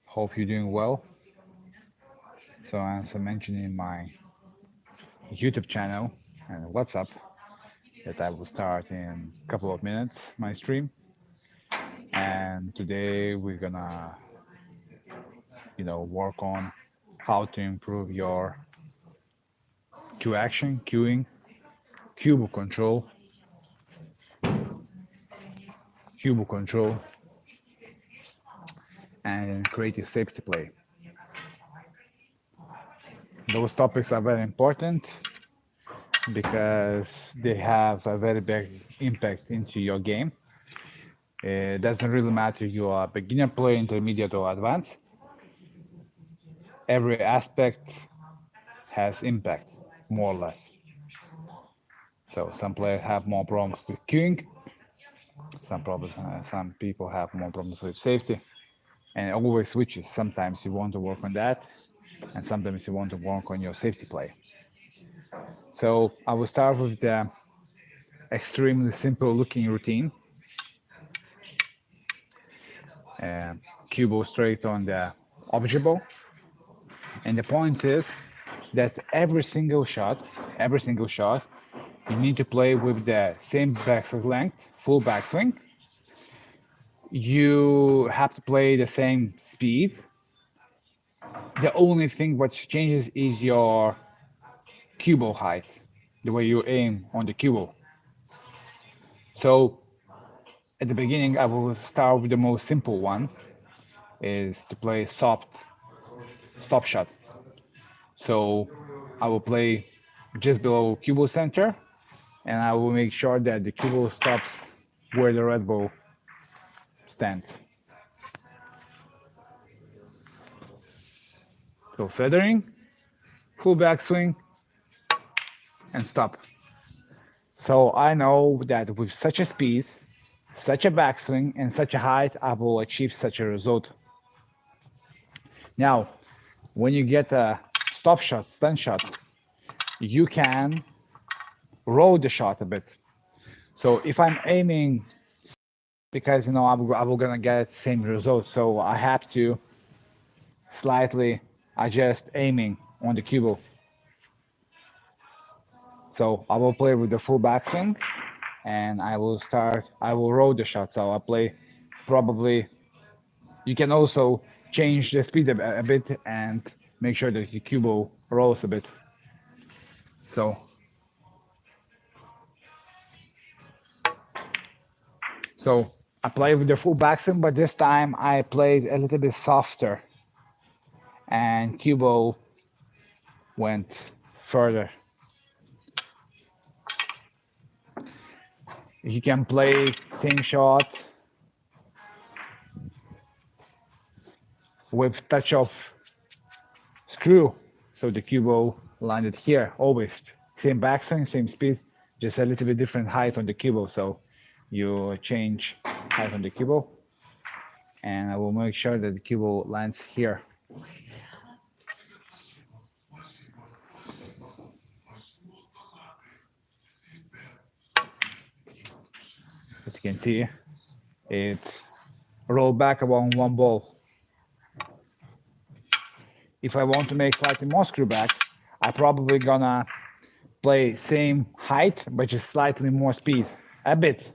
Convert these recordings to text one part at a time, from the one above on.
Hope you're doing well. So as I mentioned in my YouTube channel and WhatsApp that I will start in a couple of minutes my stream. And today we're gonna, work on how to improve your queue action, queuing, cubicle control, and creative safety play. Those topics are very important because they have a very big impact into your game. It doesn't really matter if you are a beginner player, intermediate, or advanced. Every aspect has impact, more or less. So some players have more problems with queuing. Some people have more problems with safety, and it always switches. Sometimes you want to work on that, and sometimes you want to work on your safety play. So I will start with the extremely simple looking routine. Cue straight on the object ball. And the point is that every single shot, you need to play with the same backswing length, full backswing. You have to play the same speed. The only thing what changes is your cue ball height, the way you aim on the cue ball. So at the beginning, I will start with the most simple one, is to play soft stop shot. So I will play just below cue ball center, and I will make sure that the cue ball stops where the red ball stands. So feathering, full backswing, and stop. So I know that with such a speed, such a backswing, and such a height, I will achieve such a result. Now, when you get a stop shot, stun shot, you can roll the shot a bit. So if I'm aiming, because I'm gonna get the same result, so I have to slightly adjust aiming on the cue ball. So I will play with the full backswing, and I will roll the shot. So I play probably, you can also change the speed a bit and make sure that the cue ball rolls a bit. So I play with the full backswing, but this time I played a little bit softer, and cue ball went further. You can play same shot with touch of screw, so the cue ball landed here. Always same backswing, same speed, just a little bit different height on the cue ball. So you change height on the cue ball, and I will make sure that the cue ball lands here. As you can see, it rolled back around one ball. If I want to make slightly more screw back, I'm probably gonna play same height, but just slightly more speed, a bit.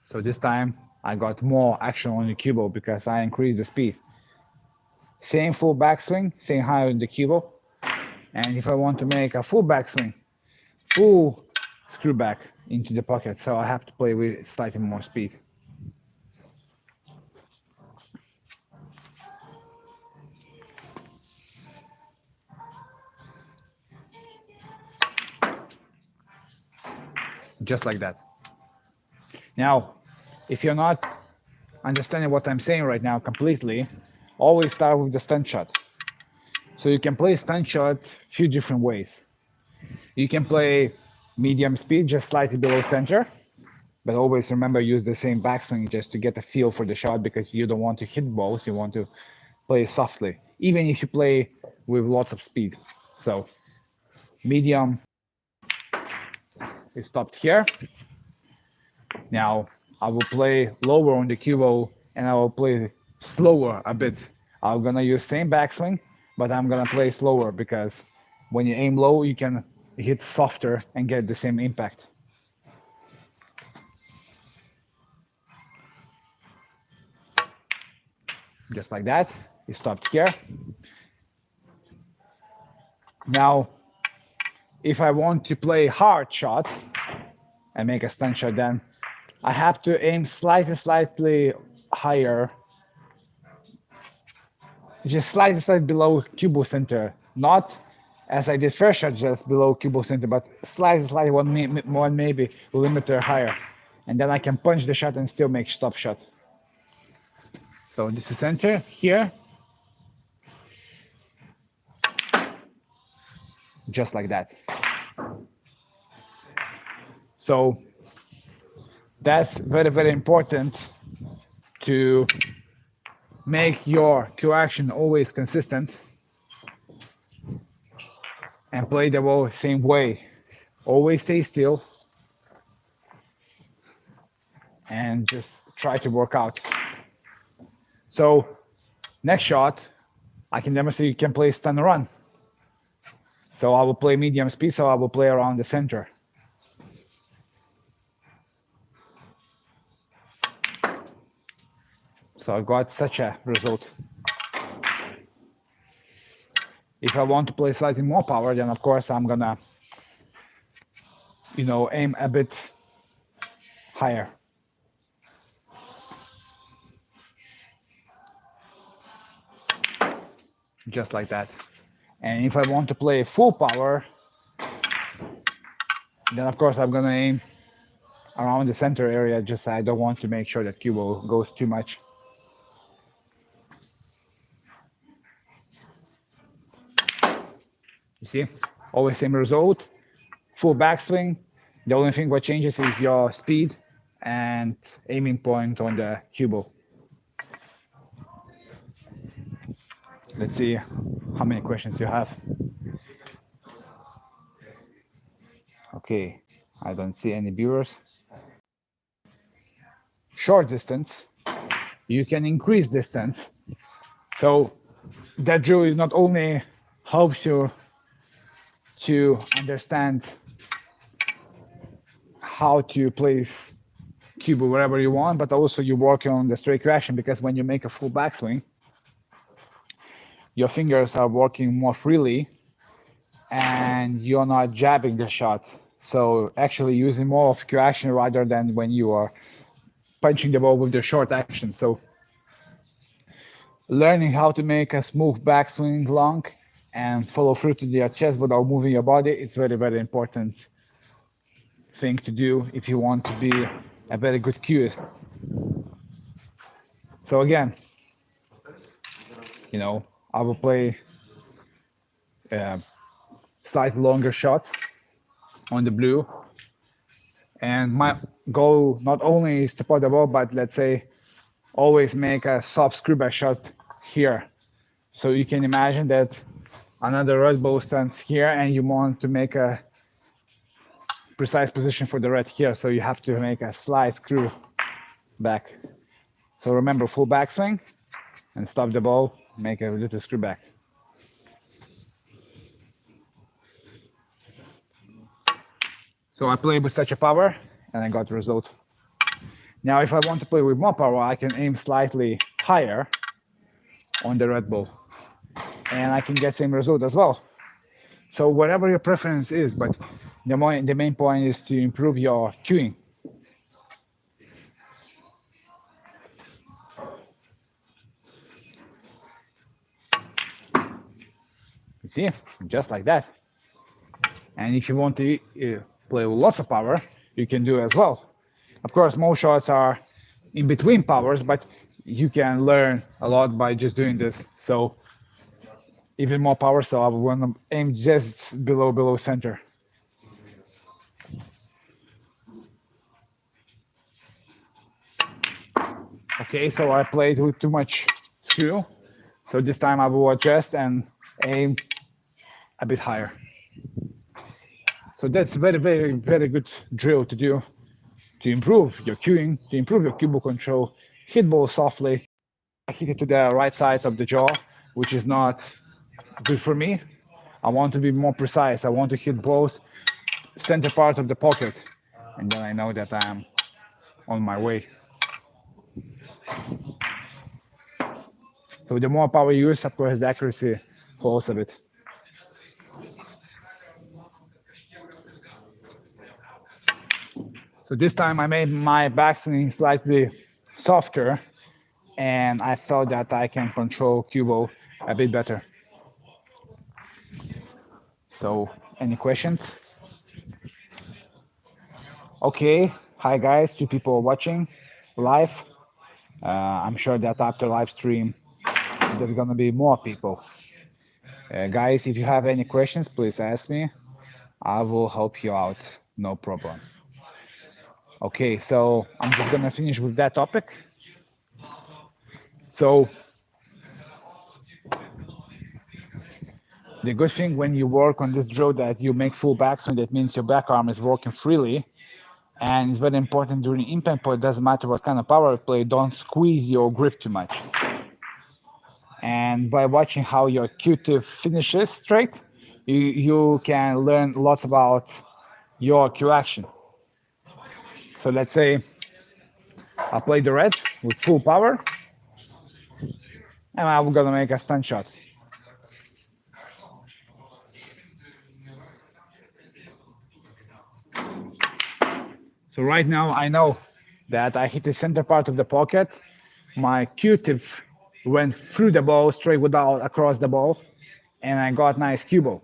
So this time I got more action on the cue ball because I increased the speed. Same full backswing, same height on the cue ball. And if I want to make a full backswing, full screw back into the pocket, so I have to play with slightly more speed. Just like that. Now, if you're not understanding what I'm saying right now completely, always start with the stun shot. So you can play stun shot a few different ways. You can play medium speed, just slightly below center, but always remember use the same backswing just to get a feel for the shot, because you don't want to hit balls, you want to play softly, even if you play with lots of speed. So medium it stopped here. Now I will play lower on the cue ball and I will play slower a bit. I'm gonna use same backswing, but I'm gonna play slower because when you aim low, you can hit softer and get the same impact. Just like that, it stopped here. Now, if I want to play hard shot and make a stunt shot, then I have to aim slightly higher, just slightly below cue ball center. Not as I did first shot, just below cue ball center, but slightly one maybe millimeter higher. And then I can punch the shot and still make stop shot. So this is center here. Just like that. So that's very important to make your cue action always consistent and play the ball same way. Always stay still and just try to work out. So next shot, I can demonstrate you can play stun run. So I will play medium speed, so I will play around the center. So I got such a result. If I want to play slightly more power, then of course I'm gonna, aim a bit higher. Just like that. And if I want to play full power, then of course I'm gonna aim around the center area, just I don't want to make sure that cue ball goes too much. You see, always same result, full backswing. The only thing what changes is your speed and aiming point on the cue ball. Let's see how many questions you have. Okay, I don't see any viewers. Short distance, you can increase distance. So that drill is not only helps you to understand how to place cue ball wherever you want, but also you work on the straight reaction, because when you make a full backswing, your fingers are working more freely and you're not jabbing the shot. So actually using more of cue action rather than when you are punching the ball with the short action. So learning how to make a smooth backswing long and follow through to your chest without moving your body, it's very important thing to do if you want to be a very good cueist. So again, I will play a slightly longer shot on the blue. And my goal not only is to put the ball, but let's say always make a soft screw back shot here. So you can imagine that another red ball stands here and you want to make a precise position for the red here. So you have to make a slight screw back. So remember, full backswing and stop the ball, make a little screw back. So I played with such a power and I got the result. Now, if I want to play with more power, I can aim slightly higher on the red ball and I can get same result as well. So whatever your preference is, but the main point is to improve your cueing. You see, just like that. And if you want to play with lots of power, you can do as well. Of course, most shots are in between powers, but you can learn a lot by just doing this. So even more power, so I want to aim just below center. Okay, so I played with too much screw. So this time I will adjust and aim a bit higher. So that's very good drill to do to improve your cueing, to improve your cue ball control. Hit ball softly. I hit it to the right side of the jaw, which is not good for me. I want to be more precise. I want to hit both center part of the pocket, and then I know that I'm on my way. So the more power you use, of course, the accuracy falls a bit. So this time I made my backswing slightly softer, and I felt that I can control cue ball a bit better. So, any questions? Okay, hi guys, 2 people watching live. I'm sure that after live stream, there's gonna be more people. Guys, if you have any questions, please ask me. I will help you out, no problem. Okay, so I'm just gonna finish with that topic. So the good thing when you work on this drill that you make full backswing, that means your back arm is working freely. And it's very important during impact point, it doesn't matter what kind of power you play, don't squeeze your grip too much. And by watching how your cue tip finishes straight, you can learn lots about your cue action. So let's say I play the red with full power, and I'm gonna make a stunt shot. So right now I know that I hit the center part of the pocket. My Q-tip went through the ball, straight without across the ball, and I got nice cue ball.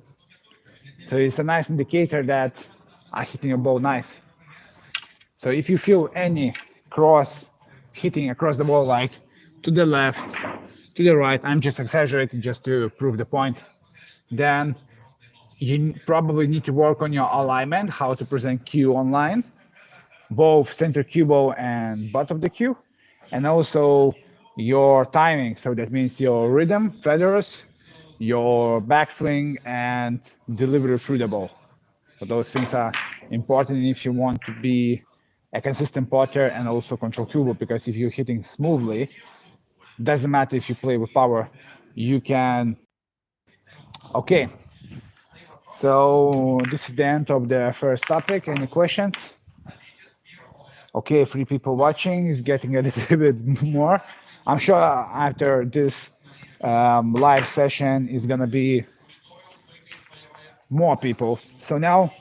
So it's a nice indicator that I'm hitting a ball nice. So if you feel any cross hitting across the ball, like to the left, to the right, I'm just exaggerating just to prove the point, then you probably need to work on your alignment, how to present cue online, both center cue ball and butt of the cue, and also your timing. So that means your rhythm, feathers, your backswing, and delivery through the ball. So those things are important if you want to be a consistent putter and also control cue ball, because if you're hitting smoothly, doesn't matter if you play with power, you can. Okay, so this is the end of the first topic. Any questions? Okay, 3 people watching is getting a little bit more. I'm sure after this live session is gonna be more people. So now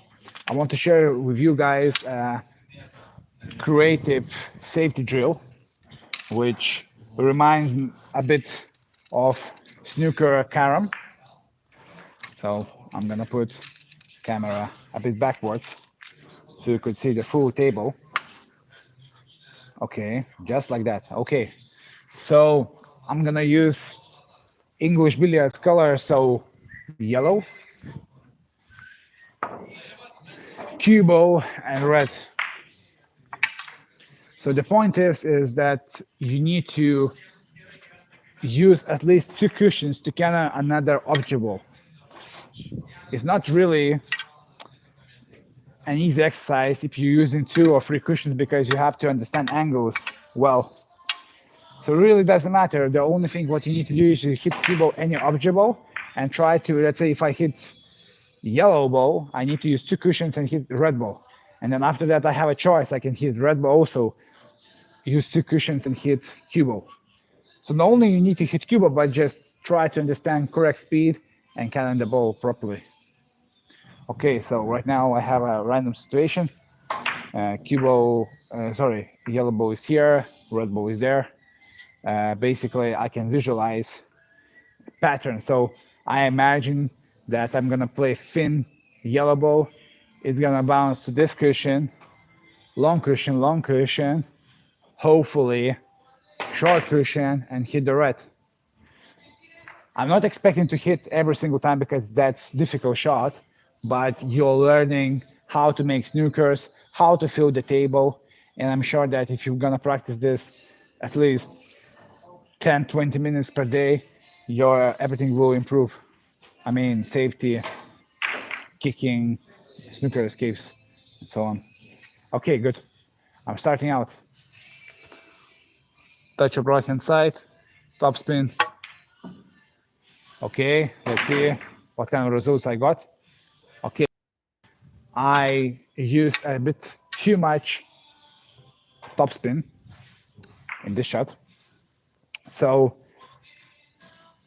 I want to share with you guys a creative safety drill, which reminds me a bit of snooker carom. So I'm gonna put camera a bit backwards so you could see the full table. Okay, just like that. Okay, so I'm gonna use English billiards color, so yellow, cue ball, and red. So the point is that you need to use at least 2 cushions to counter another object ball. It's not really an easy exercise if you're using 2 or 3 cushions, because you have to understand angles well. So it really doesn't matter. The only thing what you need to do is to hit cue ball any object ball and try to, let's say if I hit yellow ball, I need to use 2 cushions and hit red ball. And then after that I have a choice. I can hit red ball also, use 2 cushions and hit cue ball. So not only you need to hit cue ball, but just try to understand correct speed and counter the ball properly. Okay, so right now I have a random situation. Cue ball, yellow ball is here, red ball is there. Basically, I can visualize pattern. So I imagine that I'm gonna play thin yellow ball. It's gonna bounce to this cushion, long cushion, hopefully short cushion, and hit the red. I'm not expecting to hit every single time because that's difficult shot, but you're learning how to make snookers, how to fill the table, and I'm sure that if you're gonna practice this at least 10-20 minutes per day, your everything will improve. I mean, safety, kicking, snooker escapes, and so on. Okay, good. I'm starting out. Touch up right hand side, top spin. Okay, let's see what kind of results I got. Okay, I used a bit too much topspin in this shot. So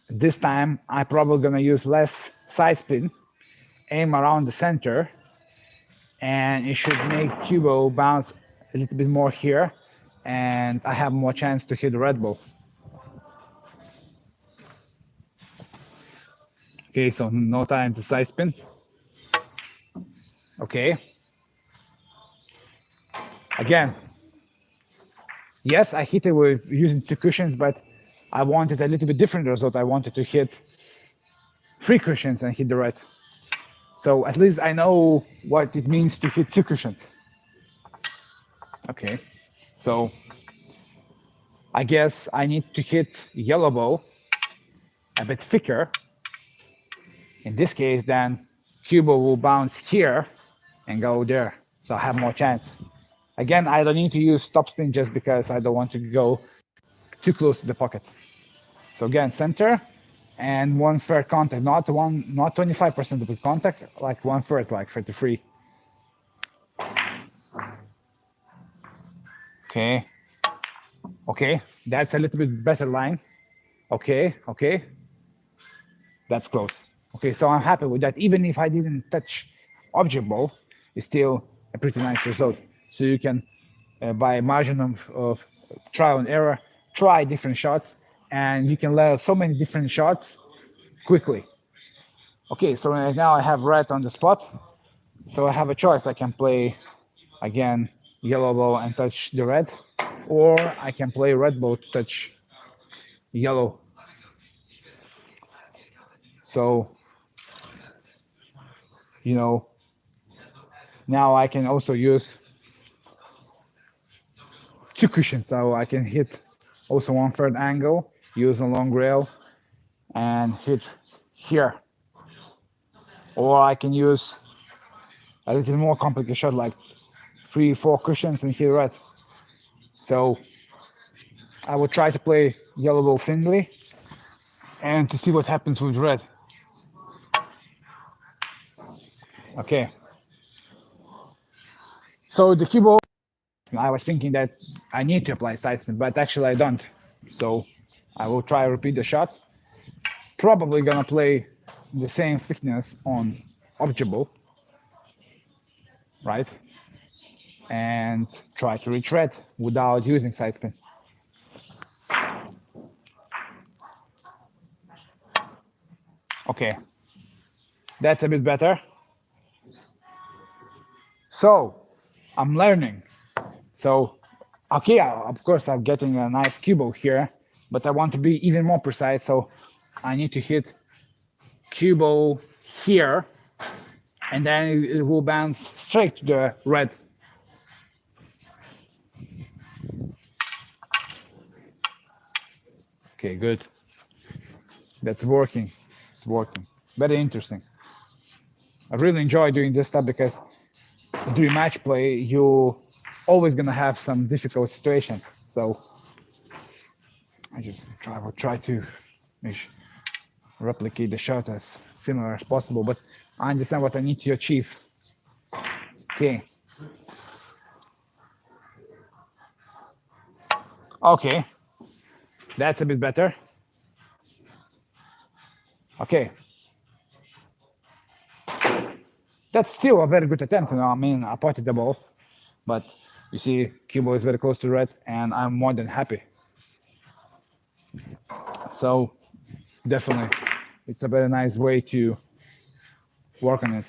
this time I'm probably gonna use less side spin, aim around the center, and it should make Cubo bounce a little bit more here, and I have more chance to hit the red ball. Okay, so no time to side spin. Okay. Again, yes, I hit it with using 2 cushions, but I wanted a little bit different result. I wanted to hit 3 cushions and hit the red. So at least I know what it means to hit 2 cushions. Okay, so I guess I need to hit yellow ball a bit thicker. In this case, then Cubo will bounce here and go there. So I have more chance. Again, I don't need to use topspin just because I don't want to go too close to the pocket. So again, center and 1/3 contact, not 25% of the contact, like 1/3, like 33. Okay. Okay, that's a little bit better line. Okay, okay. That's close. Okay, so I'm happy with that. Even if I didn't touch object ball, it's still a pretty nice result. So you can, by margin of trial and error, try different shots, and you can learn so many different shots quickly. Okay, so right now I have red on the spot. So I have a choice. I can play, again, yellow ball and touch the red, or I can play red ball to touch yellow. So, you know, now I can also use 2 cushions. So I can hit also 1/3 angle, use a long rail, and hit here. Or I can use a little more complicated shot, like 3, 4 cushions and hit red. So I will try to play yellow ball thinly and to see what happens with red. Okay. So the cue ball, I was thinking that I need to apply side spin, but actually I don't. So I will try to repeat the shot. Probably gonna play the same thickness on object ball, right? And try to reach red without using side spin. Okay, that's a bit better. So I'm learning. So, okay, of course I'm getting a nice cue ball here, but I want to be even more precise. So I need to hit cue ball here, and then it will bounce straight to the red. Okay, good. That's working. It's working. Very interesting. I really enjoy doing this stuff because during match play, you always gonna have some difficult situations. So I just will try to replicate the shot as similar as possible, but I understand what I need to achieve. Okay. Okay. That's a bit better. Okay. That's still a very good attempt. You know, I mean, I potted the ball, but you see, Cubo is very close to red, and I'm more than happy. So definitely, it's a very nice way to work on it.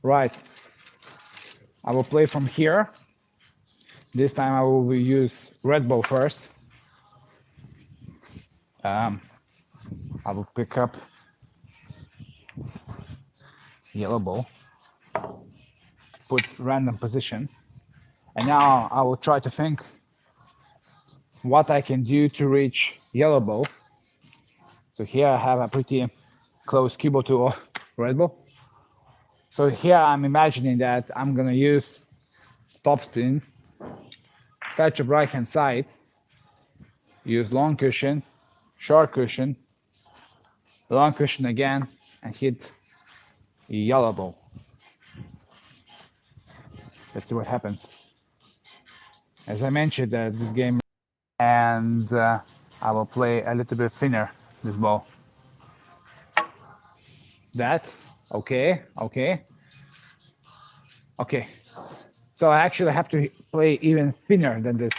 Right. I will play from here. This time I will use red ball first. I will pick up yellow ball, put random position, and now I will try to think what I can do to reach yellow ball. So here I have a pretty close cue ball to red ball. So here I'm imagining that I'm gonna use topspin, touch of right hand side, use long cushion, short cushion, long cushion again, and hit yellow ball. Let's see what happens. As I mentioned, this game, and I will play a little bit thinner this ball. That, okay. So I actually have to play even thinner than this.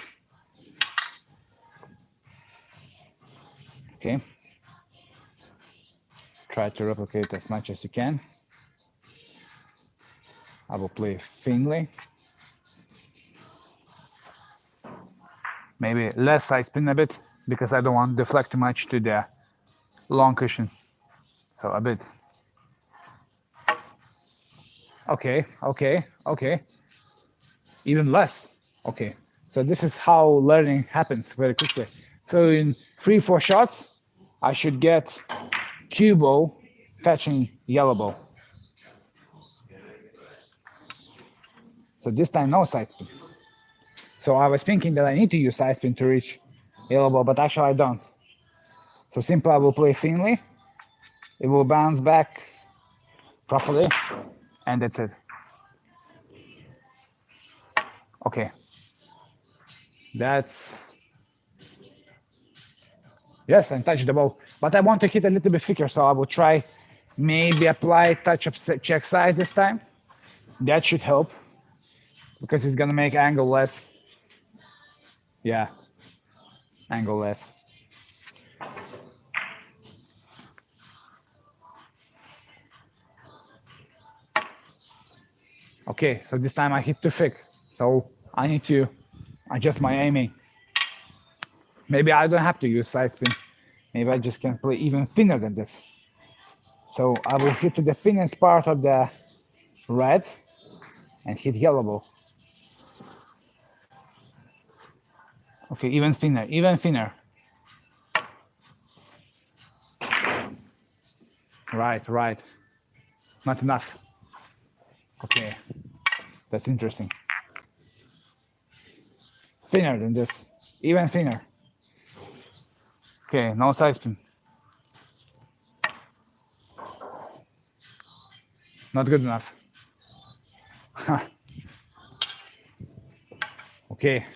Okay. Try to replicate as much as you can. I will play thinly. Maybe less side spin a bit because I don't want to deflect too much to the long cushion. So a bit. Okay. Even less. Okay. So this is how learning happens very quickly. So in 3-4 shots, I should get cue ball fetching yellow ball. So this time no side spin. So I was thinking that I need to use side spin to reach yellow ball, but actually I don't. So simply I will play thinly. It will bounce back properly, and that's it. Okay. Yes, and touch the ball. But I want to hit a little bit thicker, so I will try maybe apply touch of check side this time. That should help because it's gonna make angle less. Yeah, angle less. Okay, so this time I hit too thick. So I need to adjust my aiming. Maybe I don't have to use side spin. Maybe I just can play even thinner than this. So I will hit to the thinnest part of the red and hit yellow ball. Okay, even thinner. Right. Not enough. Okay, that's interesting. Thinner than this, even thinner. Okay, no side spin. Not good enough. Okay.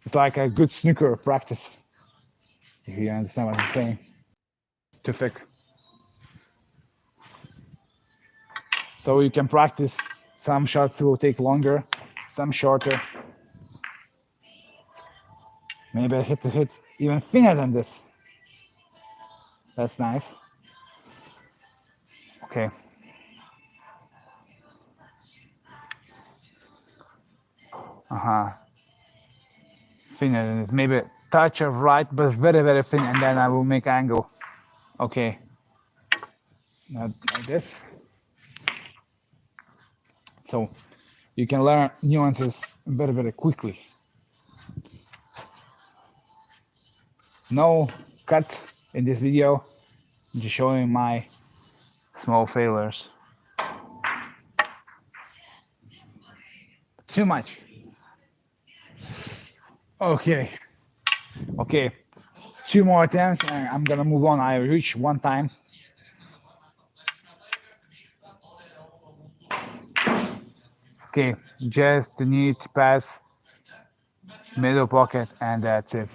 It's like a good snooker practice, if you understand what I'm saying. Too thick. So you can practice. Some shots will take longer, some shorter. Maybe I hit even thinner than this. That's nice. Okay. Thinner than this. Maybe touch of right, but very thin, and then I will make angle. Okay. Not like this. So you can learn nuances very quickly. No cut in this video, just showing my small failures. Too much. Okay. 2 more attempts and I'm gonna move on. I reached one time. Okay, just need to pass middle pocket and that's it.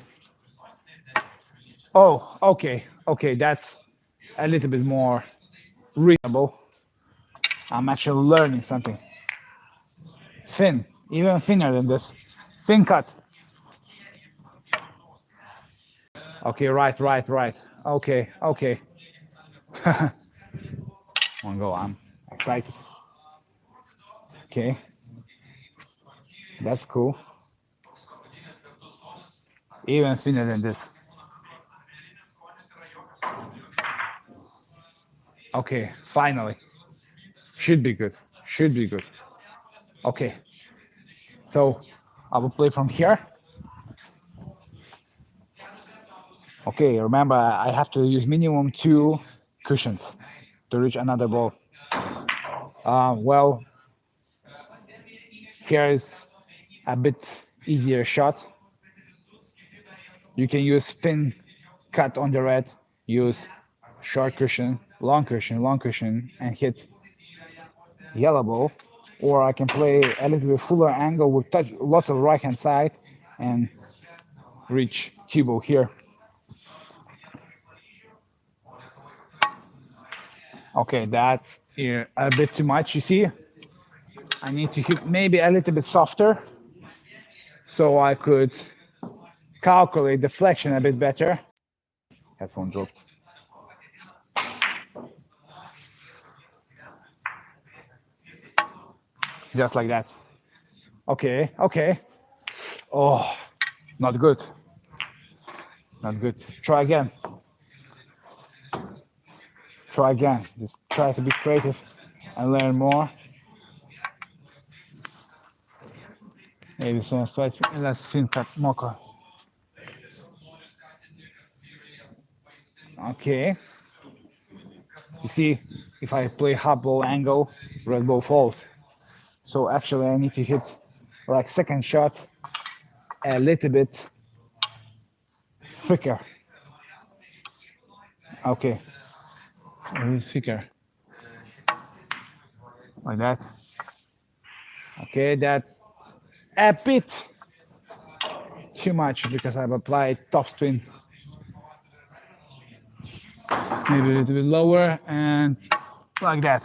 Oh, okay, that's a little bit more reasonable. I'm actually learning something. Thin, even thinner than this. Thin cut. Okay, right. Okay. One go, I'm excited. Okay, that's cool. Even thinner than this. Okay, finally. Should be good. Okay, so I will play from here. Okay, remember I have to use minimum 2 cushions to reach another ball. Well, here is a bit easier shot. You can use thin cut on the red, use short cushion, long cushion, and hit yellow ball. Or I can play a little bit fuller angle with touch, lots of right hand side and reach cue ball here. Okay, that's a bit too much. You see, I need to hit maybe a little bit softer so I could calculate deflection a bit better. Headphone dropped. Just like that. Okay, okay. Oh, not good. Not good. Try again. Try again. Just try to be creative and learn more. Maybe some slides. Let's film cut mocha. Okay. You see, if I play half ball angle, red ball falls. So actually I need to hit like second shot a little bit thicker. Okay. A little thicker. Like that. Okay, that's a bit too much because I've applied topspin. Maybe a little bit lower and like that.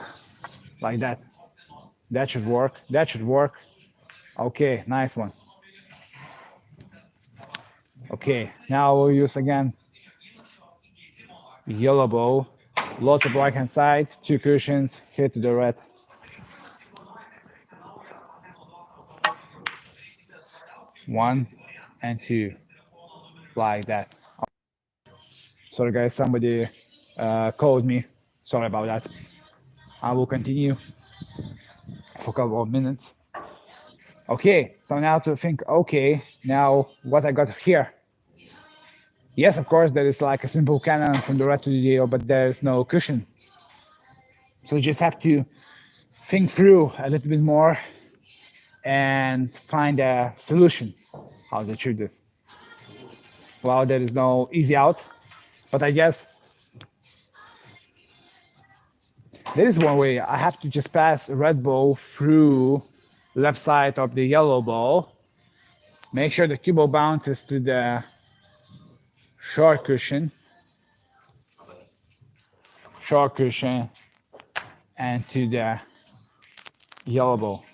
Like that. That should work. That should work. Okay, nice one. Okay, now we'll use again yellow ball. Lots of right hand side, two cushions, hit to the red. One and two, like that. Sorry guys, somebody called me. Sorry about that. I will continue for a couple of minutes. Okay, so now to think, okay, now what I got here. Yes, of course, there is like a simple cannon from the red to the yellow, but there is no cushion. So you just have to think through a little bit more and find a solution how to treat this. Well, there is no easy out, but I guess there is one way. I have to just pass red ball through left side of the yellow ball. Make sure the cue ball bounces to the short cushion, and to the yellow ball.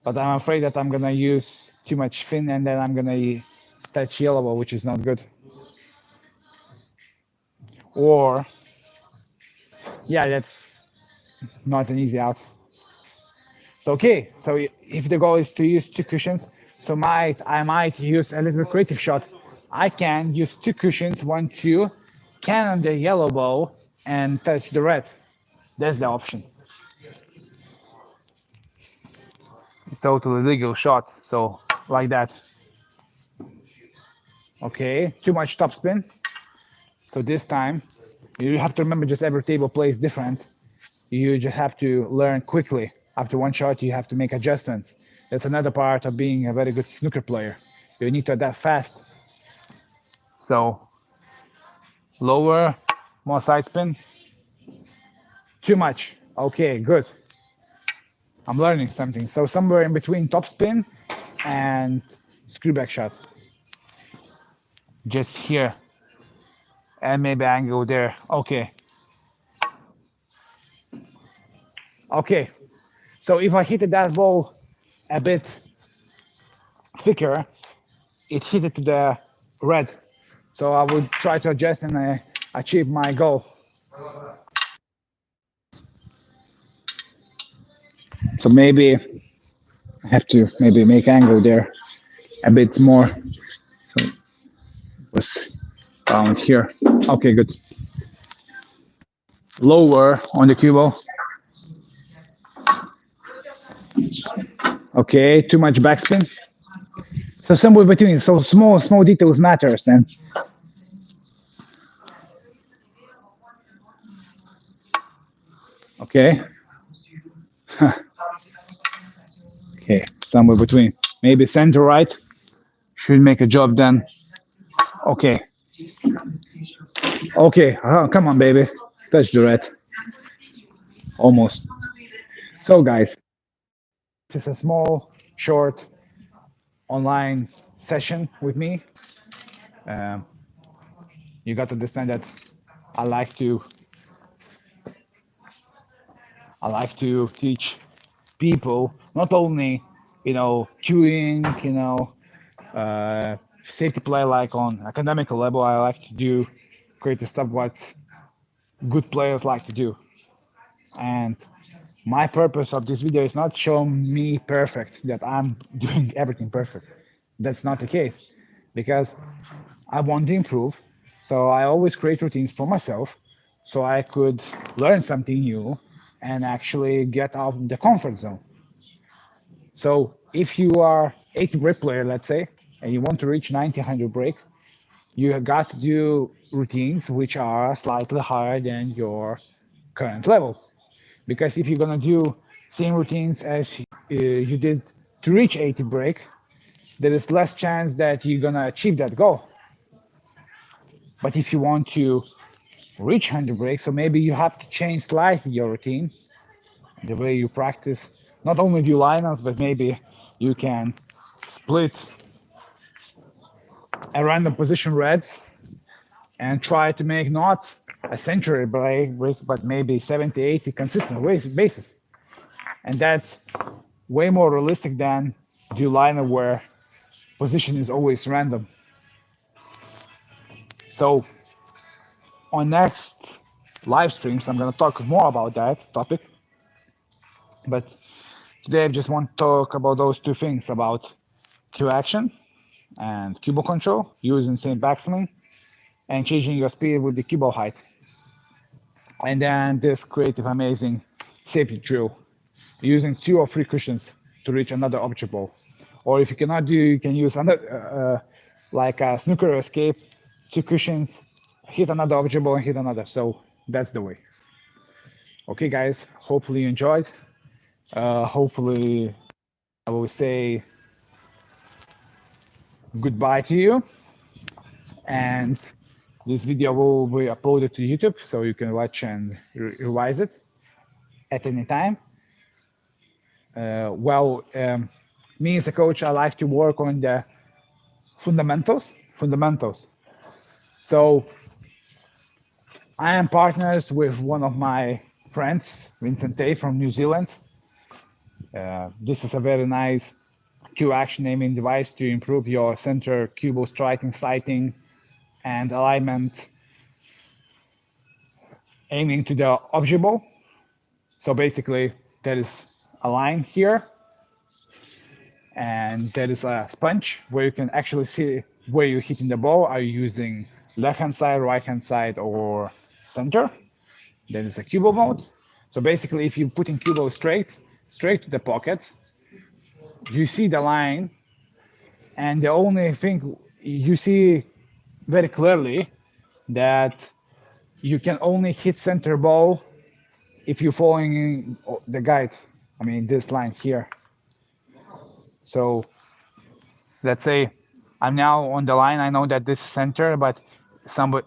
But I'm afraid that I'm gonna use too much fin and then I'm gonna touch yellow ball, which is not good. Or, yeah, that's not an easy out. So okay, so if the goal is to use two cushions, so I might use a little creative shot. I can use two cushions, 1, 2, cannon the yellow ball and touch the red. That's the option. It's totally legal shot, so like that. Okay, too much topspin. So this time, you have to remember just every table plays different. You just have to learn quickly. After one shot, you have to make adjustments. That's another part of being a very good snooker player. You need to adapt fast. So lower, more side spin. Too much. Okay, good. I'm learning something. So somewhere in between top spin and screw back shot. Just here. And maybe angle there. Okay. Okay. So if I hit that ball a bit thicker, it hit it to the red. So I would try to adjust and achieve my goal. So maybe I have to maybe make angle there a bit more. So it was down here. Okay, good. Lower on the cue ball. Okay, too much backspin. So somewhere between. So small details matters. And okay, Okay, somewhere between. Maybe center right should make a job then. Okay, okay, come on, baby. Touch the red. Almost. So, guys, this is a small, short online session with me. Um, you got to understand that I like to I like to teach people not only chewing, safety play like on academic level. I like to do creative stuff what good players like to do. And my purpose of this video is not show me perfect that I'm doing everything perfect. That's not the case because I want to improve. So I always create routines for myself so I could learn something new and actually get out of the comfort zone. So if you are 80 break player, let's say, and you want to reach 1900 break, you have got to do routines which are slightly higher than your current level. Because if you're gonna do same routines as you did to reach 80 break, there is less chance that you're gonna achieve that goal. But if you want to reach 100 breaks, so maybe you have to change slightly your routine, the way you practice. Not only do lineups, but maybe you can split a random position reds and try to make not a century break, but maybe 70, 80 consistent basis. And that's way more realistic than do lineup where position is always random. So on next live streams, I'm going to talk more about that topic. But today I just want to talk about those two things, about cue action and cue ball control, using same backswing and changing your speed with the cue ball height. And then this creative amazing safety drill, using 2 or 3 cushions to reach another object ball. Or if you cannot do, you can use another, like a snooker escape, 2 cushions, hit another object ball and hit another. So that's the way. Okay, guys, hopefully you enjoyed. Hopefully I will say goodbye to you. And this video will be uploaded to YouTube, so you can watch and revise it at any time. Me as a coach, I like to work on the fundamentals. So I am partners with one of my friends, Vincent Tay from New Zealand. This is a very nice cue action aiming device to improve your center cue ball striking, sighting, and alignment aiming to the object ball. So basically, there is a line here, and there is a sponge where you can actually see where you're hitting the ball. Are you using left-hand side, right-hand side, or center? Then it's a cue ball mode. So basically, if you put in cue ball straight to the pocket, you see the line, and the only thing you see very clearly that you can only hit center ball if you're following the guide. I mean, this line here. So let's say I'm now on the line. I know that this is center, but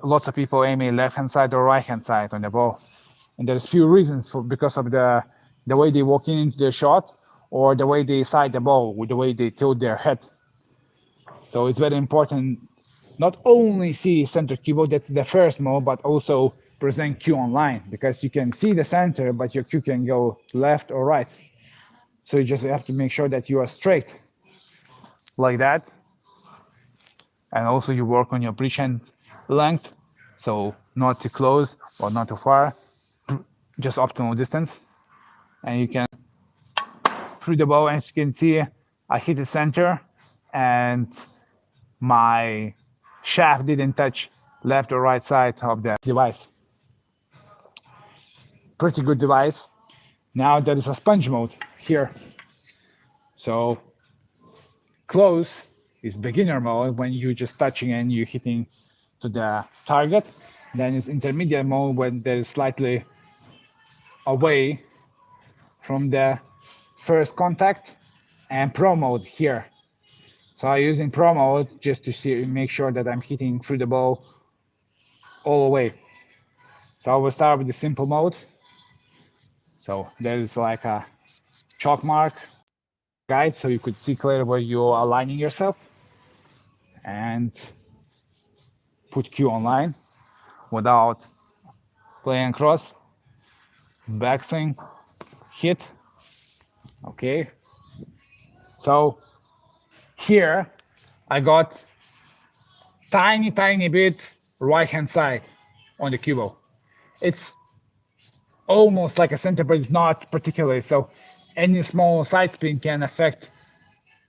lots of people aiming left-hand side or right-hand side on the ball. And there's few reasons because of the way they walk into the shot or the way they side the ball, with the way they tilt their head. So it's very important not only see center cue ball, that's the first mode, but also present cue online, because you can see the center, but your cue can go left or right. So you just have to make sure that you are straight like that. And also you work on your breach hand length, so not too close or not too far, just optimal distance. And you can through the ball, as you can see, I hit the center and my shaft didn't touch left or right side of the device. Pretty good device. Now there is a sponge mode here. So close is beginner mode, when you're just touching and you're hitting to the target. Then it's intermediate mode, when there is slightly away from the first contact and Pro mode here. So I'm using Pro mode just to make sure that I'm hitting through the ball all the way. So I will start with the simple mode. So there's like a chalk mark guide so you could see clearly where you're aligning yourself, and put Q online without playing cross, backswing, hit. Okay. So here I got tiny bit right hand side on the cue ball. It's almost like a center, but it's not particularly. So any small side spin can affect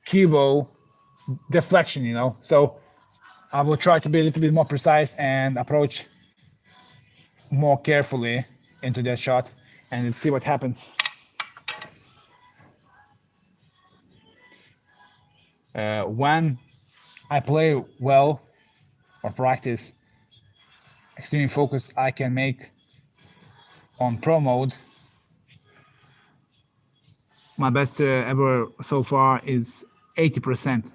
cue ball deflection, you know. So I will try to be a little bit more precise and approach more carefully into that shot, and let's see what happens. When I play well or practice extreme focus, I can make on Pro mode. My best ever so far is 80%.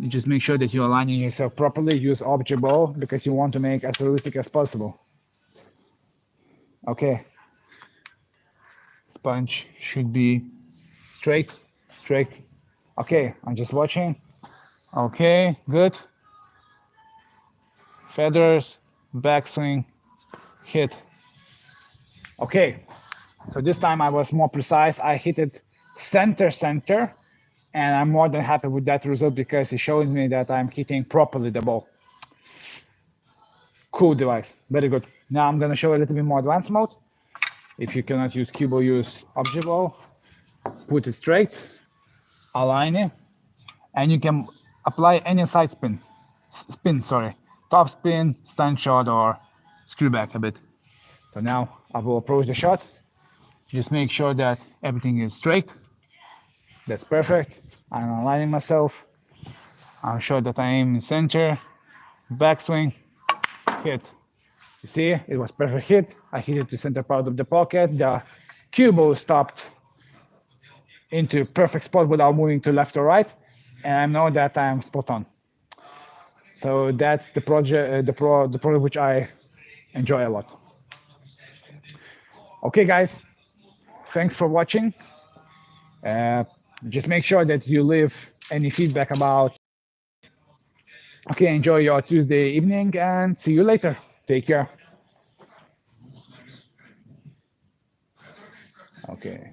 You just make sure that you're aligning yourself properly. Use object ball because you want to make as realistic as possible. Okay. Sponge should be straight. Okay, I'm just watching. Okay, good. Feathers, backswing, hit. Okay, so this time I was more precise. I hit it center, and I'm more than happy with that result because it shows me that I'm hitting properly the ball. Cool device, very good. Now I'm gonna show a little bit more advanced mode. If you cannot use cue ball, use object ball. Put it straight, align it, and you can apply any side spin. Top spin, stand shot, or screw back a bit. So now I will approach the shot. Just make sure that everything is straight. That's perfect. I'm aligning myself. I'm sure that I aim in center. Backswing, hit. You see, it was perfect hit. I hit it to center part of the pocket. The cue ball stopped into perfect spot without moving to left or right, and I know that I'm spot on. So that's the project, the project which I enjoy a lot. Okay, guys, thanks for watching. Just make sure that you leave any feedback about. Okay, enjoy your Tuesday evening and see you later. Take care. Okay.